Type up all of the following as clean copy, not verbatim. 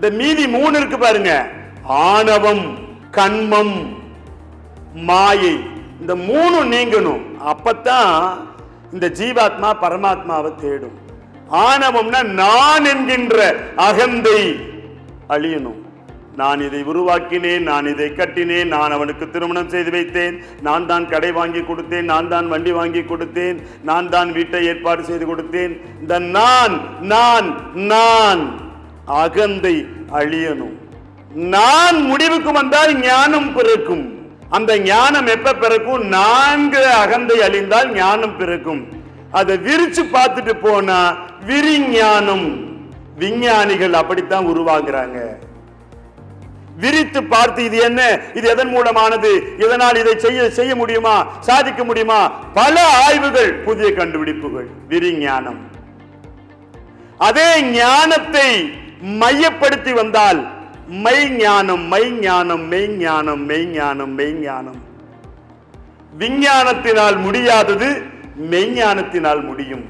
இந்த மீதி 3 இருக்கு பாருங்க, ஆணவம், கண்மம், மாயை. இந்த 3 நீங்கணும். அப்பதான் இந்த ஜீவாத்மா பரமாத்மாவை தேடும். ஆணவம்னா நான் என்கின்ற அகந்தை அழியணும். நான் இதை உருவாக்கினேன், நான் இதை கட்டினேன், நான் அவனுக்கு திருமணம் செய்து வைத்தேன், நான் தான் கடை வாங்கி கொடுத்தேன், நான் தான் வண்டி வாங்கி கொடுத்தேன், நான் தான் வீட்டை ஏற்பாடு செய்து கொடுத்தேன். இந்த நான் நான் நான் அகந்தை அழியணும். நான் முடிவுக்கு வந்தால் ஞானம் பிறக்கும். அந்த ஞானம் எப்ப பிறக்கும்? 4 அகந்தை அழிந்தால் ஞானம் பிறக்கும். அதை விரிச்சு பார்த்துட்டு போனா விரிஞானம். விஞ்ஞானிகள் அப்படித்தான் உருவாக்குறாங்க. விரித்து பார்த்து இது என்ன, இது எதன் மூலமானது, இதனால் இதை செய்ய முடியுமா, சாதிக்க முடியுமா, பல ஆய்வுகள், புதிய கண்டுபிடிப்புகள், விரிஞானம். அதே ஞானத்தை மையப்படுத்தி வந்தால் மெய்ஞானம், மெய்ஞானம், மெய்ஞானம், மெய்ஞானம், மெய்ஞானம். விஞ்ஞானத்தினால் முடியாதது மெய்ஞானத்தினால் முடியும்.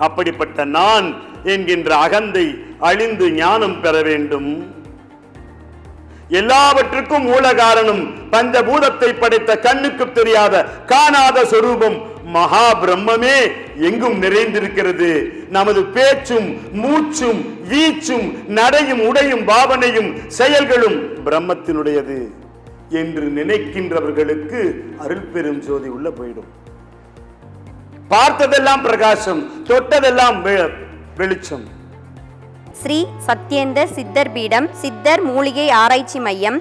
அப்படிப்பட்ட நான் என்கின்ற அகந்தை அழிந்து ஞானம் பெற வேண்டும். எல்லாவற்றுக்கும் மூல காரணம் பஞ்சபூதத்தை படைத்த கண்ணுக்கு தெரியாத காணாத சொரூபம் மகா பிரம்மமே எங்கும் நிறைந்திருக்கிறது. நமது பேச்சும் மூச்சும் வீச்சும் நடையும் உடையும் பாவனையும் செயல்களும் பிரம்மத்தினுடையது என்று நினைக்கின்றவர்களுக்கு அருள் பெரும் ஜோதி உள்ள போயிடும். பார்த்ததெல்லாம் பிரகாசம், தொட்டதெல்லாம் வெளிச்சம். ஸ்ரீ சத்யேந்தர் சித்தர் பீடம், சித்தர் மூலிகை ஆராய்ச்சி மையம்,